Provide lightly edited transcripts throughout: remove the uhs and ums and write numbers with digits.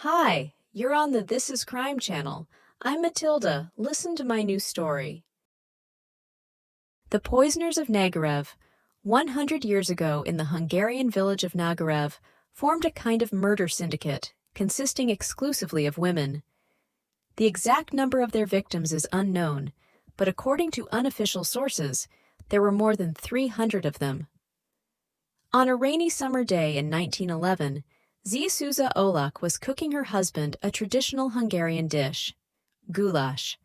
Hi, you're on the This is Crime channel. I'm Matilda. Listen to my new story. The Poisoners of Nagyrev, 100 years ago in the Hungarian village of Nagyrev, formed a kind of murder syndicate consisting exclusively of women. The exact number of their victims is unknown, but according to unofficial sources, there were more than 300 of them. On a rainy summer day in 1911, Zsuzsa Olak was cooking her husband a traditional Hungarian dish, goulash.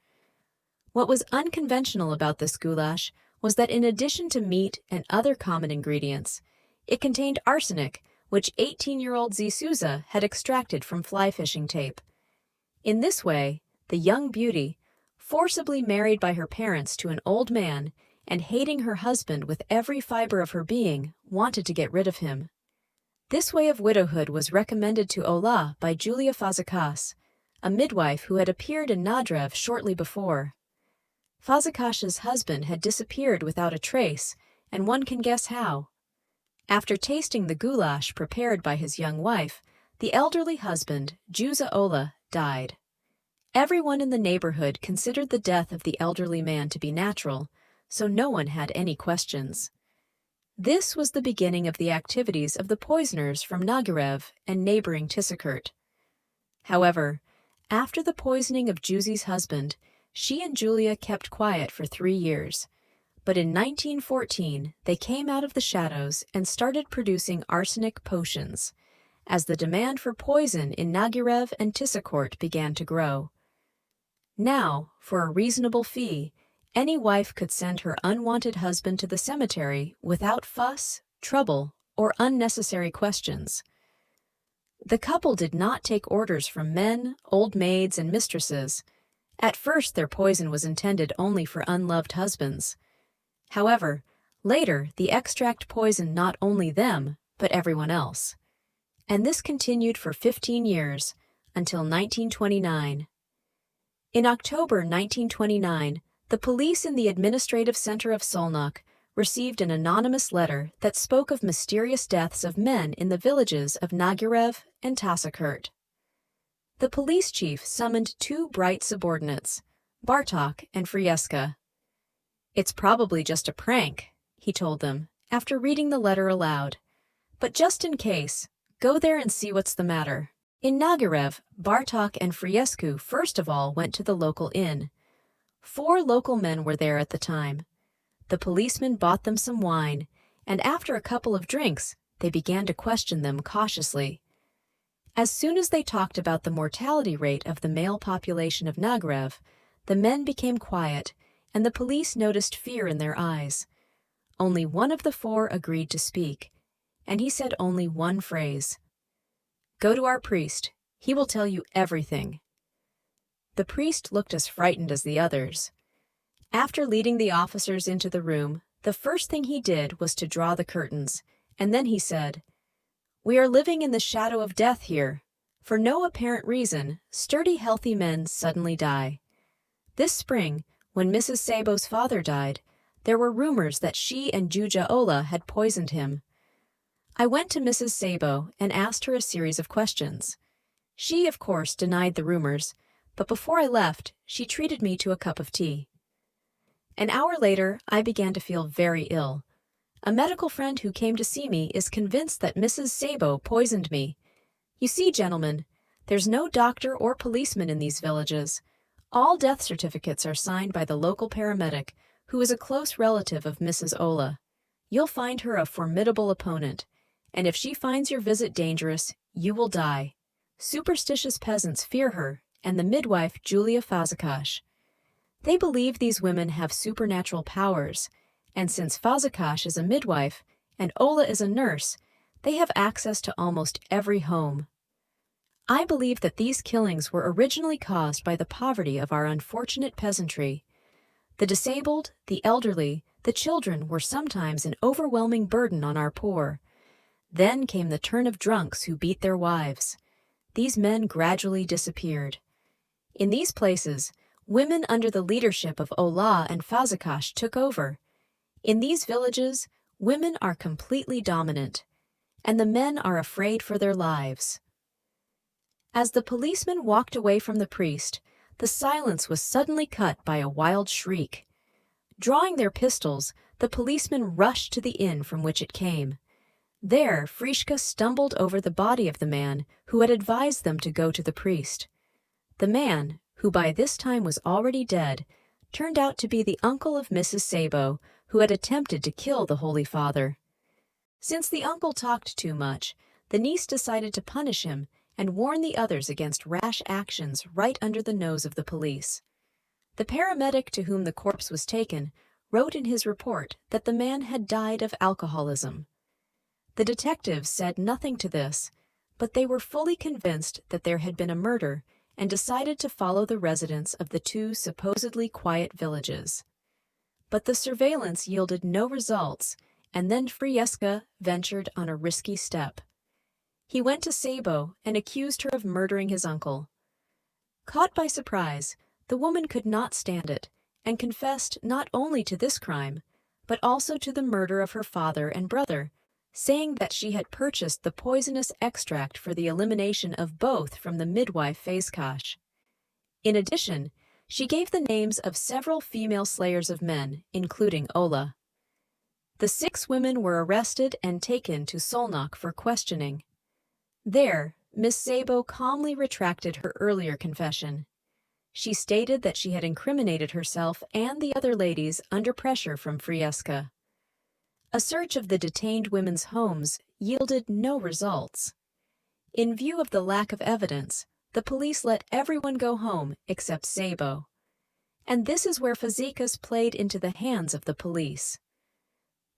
What was unconventional about this goulash was that in addition to meat and other common ingredients, it contained arsenic, which 18-year-old Zsuzsa had extracted from fly fishing tape. In this way, the young beauty, forcibly married by her parents to an old man and hating her husband with every fiber of her being, wanted to get rid of him. This way of widowhood was recommended to Ola by Julia Fazekas, a midwife who had appeared in Nagyrev shortly before. Fazekas's husband had disappeared without a trace, and one can guess how. After tasting the goulash prepared by his young wife, the elderly husband, Zsuzsa Ola, died. Everyone in the neighborhood considered the death of the elderly man to be natural, so no one had any questions. This was the beginning of the activities of the poisoners from Nagyrev and neighboring Tisakert. However, after the poisoning of Zsuzsa's husband, she and Julia kept quiet for 3 years. But in 1914, they came out of the shadows and started producing arsenic potions, as the demand for poison in Nagyrev and Tisakert began to grow. Now, for a reasonable fee, any wife could send her unwanted husband to the cemetery without fuss, trouble, or unnecessary questions. The couple did not take orders from men, old maids, and mistresses. At first, their poison was intended only for unloved husbands. However, later the extract poisoned not only them, but everyone else. And this continued for 15 years, until 1929. In October 1929, the police in the administrative center of Solnok received an anonymous letter that spoke of mysterious deaths of men in the villages of Nagyrev and Tisakert. The police chief summoned 2 bright subordinates, Bartok and Frieska. "It's probably just a prank," he told them, after reading the letter aloud. "But just in case, go there and see what's the matter." In Nagyrev, Bartok and Friescu first of all went to the local inn. 4 local men were there at the time. The policeman bought them some wine, and after a couple of drinks, they began to question them cautiously. As soon as they talked about the mortality rate of the male population of Nagyrev, the men became quiet, and the police noticed fear in their eyes. Only one of the 4 agreed to speak, and he said only one phrase: "Go to our priest. He will tell you everything." The priest looked as frightened as the others. After leading the officers into the room, the first thing he did was to draw the curtains, and then he said, "We are living in the shadow of death here. For no apparent reason, sturdy, healthy men suddenly die. This spring, when Mrs. Sabo's father died, there were rumors that she and Zsuzsa Ola had poisoned him. I went to Mrs. Sabo and asked her a series of questions. She, of course, denied the rumors, but before I left, she treated me to a cup of tea. An hour later, I began to feel very ill. A medical friend who came to see me is convinced that Mrs. Sabo poisoned me. You see, gentlemen, there's no doctor or policeman in these villages. All death certificates are signed by the local paramedic, who is a close relative of Mrs. Ola. You'll find her a formidable opponent, and if she finds your visit dangerous, you will die. Superstitious peasants fear her, and the midwife Julia Fazekas. They believe these women have supernatural powers, and since Fazekas is a midwife and Ola is a nurse, they have access to almost every home. I believe that these killings were originally caused by the poverty of our unfortunate peasantry. The disabled, the elderly, the children were sometimes an overwhelming burden on our poor. Then came the turn of drunks who beat their wives. These men gradually disappeared. In these places, women under the leadership of Ola and Fazekas took over. In these villages, women are completely dominant, and the men are afraid for their lives. As the policeman walked away from the priest, the silence was suddenly cut by a wild shriek. Drawing their pistols, the policemen rushed to the inn from which it came. There, Frischka stumbled over the body of the man who had advised them to go to the priest. The man, who by this time was already dead, turned out to be the uncle of Mrs. Sabo, who had attempted to kill the Holy Father. Since the uncle talked too much, the niece decided to punish him and warn the others against rash actions right under the nose of the police. The paramedic to whom the corpse was taken wrote in his report that the man had died of alcoholism. The detectives said nothing to this, but they were fully convinced that there had been a murder and decided to follow the residents of the two supposedly quiet villages. But the surveillance yielded no results, and then Frischka ventured on a risky step. He went to Sabo and accused her of murdering his uncle. Caught by surprise, the woman could not stand it and confessed not only to this crime, but also to the murder of her father and brother, saying that she had purchased the poisonous extract for the elimination of both from the midwife Feizkash. In addition, she gave the names of several female slayers of men, including Ola. The 6 women were arrested and taken to Solnok for questioning. There, Miss Sabo calmly retracted her earlier confession. She stated that she had incriminated herself and the other ladies under pressure from Frischka. A search of the detained women's homes yielded no results. In view of the lack of evidence, the police let everyone go home except Sabo. And this is where Fazekas played into the hands of the police.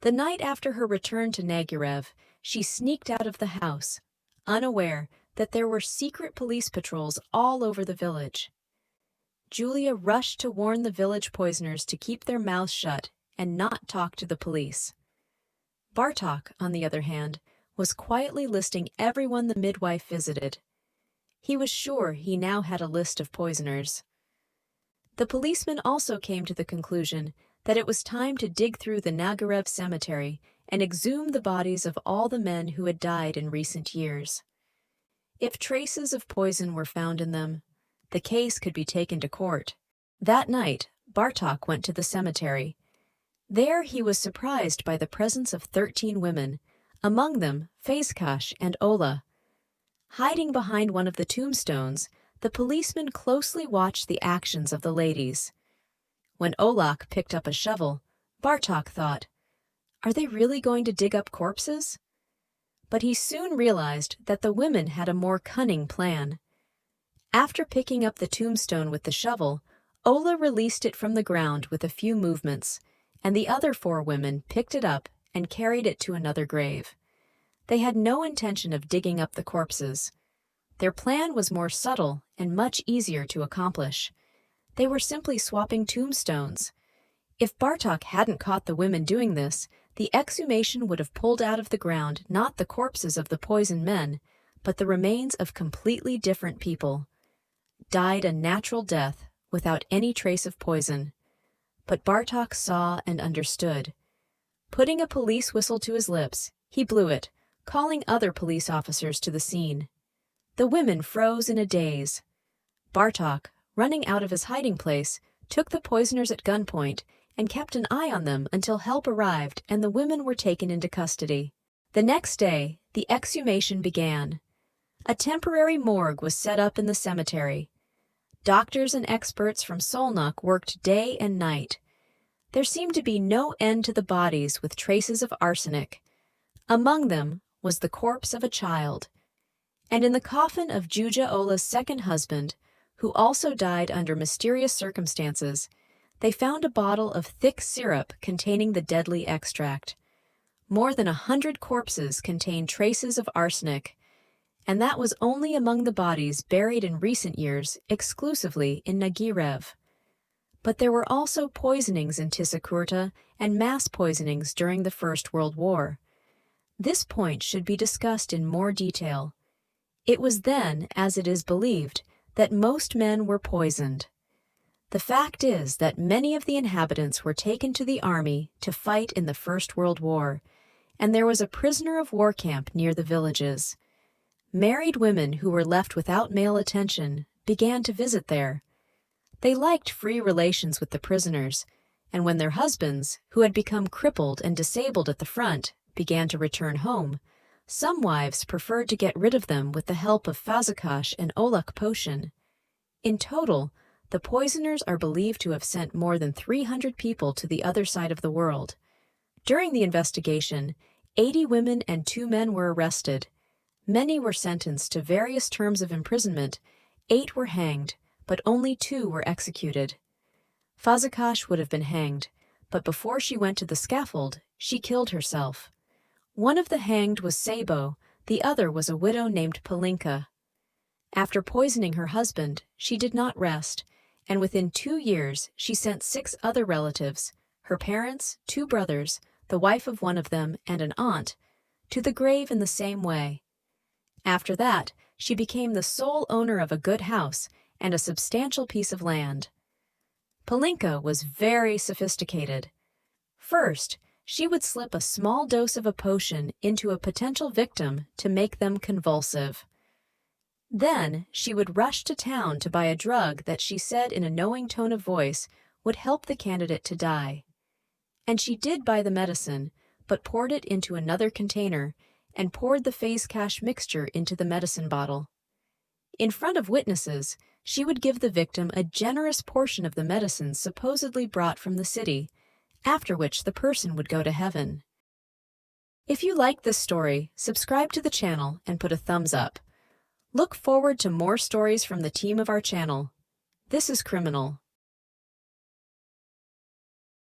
The night after her return to Nagyrev, she sneaked out of the house, unaware that there were secret police patrols all over the village. Julia rushed to warn the village poisoners to keep their mouths shut and not talk to the police. Bartok, on the other hand, was quietly listing everyone the midwife visited. He was sure he now had a list of poisoners. The policeman also came to the conclusion that it was time to dig through the Nagyrev cemetery and exhume the bodies of all the men who had died in recent years. If traces of poison were found in them, the case could be taken to court. That night, Bartok went to the cemetery. There he was surprised by the presence of 13 women, among them Feizkash and Ola. Hiding behind one of the tombstones, the policeman closely watched the actions of the ladies. When Olak picked up a shovel, Bartok thought, "Are they really going to dig up corpses?" But he soon realized that the women had a more cunning plan. After picking up the tombstone with the shovel, Ola released it from the ground with a few movements, and the other 4 women picked it up and carried it to another grave. They had no intention of digging up the corpses. Their plan was more subtle and much easier to accomplish. They were simply swapping tombstones. If Bartok hadn't caught the women doing this, the exhumation would have pulled out of the ground not the corpses of the poisoned men, but the remains of completely different people. Died a natural death without any trace of poison. But Bartok saw and understood. Putting a police whistle to his lips, he blew it, calling other police officers to the scene. The women froze in a daze. Bartok, running out of his hiding place, took the poisoners at gunpoint and kept an eye on them until help arrived and the women were taken into custody. The next day, the exhumation began. A temporary morgue was set up in the cemetery. Doctors and experts from Solnok worked day and night. There seemed to be no end to the bodies with traces of arsenic. Among them was the corpse of a child. And in the coffin of Juja Ola's second husband, who also died under mysterious circumstances, they found a bottle of thick syrup containing the deadly extract. More than 100 corpses contained traces of arsenic, and that was only among the bodies buried in recent years exclusively in Nagyrev. But there were also poisonings in Tisakurta and mass poisonings during the First World War. This point should be discussed in more detail. It was then, as it is believed, that most men were poisoned. The fact is that many of the inhabitants were taken to the army to fight in the First World War, and there was a prisoner of war camp near the villages. Married women who were left without male attention began to visit there. They liked free relations with the prisoners, and when their husbands, who had become crippled and disabled at the front, began to return home, some wives preferred to get rid of them with the help of fazakas and olak potion. In total, the poisoners are believed to have sent more than 300 people to the other side of the world. During the investigation, 80 women and 2 men were arrested. Many were sentenced to various terms of imprisonment, 8 were hanged, but only 2 were executed. Fazakas would have been hanged, but before she went to the scaffold, she killed herself. One of the hanged was Sabo, the other was a widow named Palinka. After poisoning her husband, she did not rest, and within 2 years she sent 6 other relatives, her parents, 2 brothers, the wife of one of them, and an aunt, to the grave in the same way. After that, she became the sole owner of a good house and a substantial piece of land. Palinka was very sophisticated. First, she would slip a small dose of a potion into a potential victim to make them convulsive. Then, she would rush to town to buy a drug that she said in a knowing tone of voice would help the candidate to die. And she did buy the medicine, but poured it into another container and poured the fazakas mixture into the medicine bottle. In front of witnesses, she would give the victim a generous portion of the medicine supposedly brought from the city, after which the person would go to heaven. If you like this story, subscribe to the channel and put a thumbs up. Look forward to more stories from the team of our channel. This is Criminal.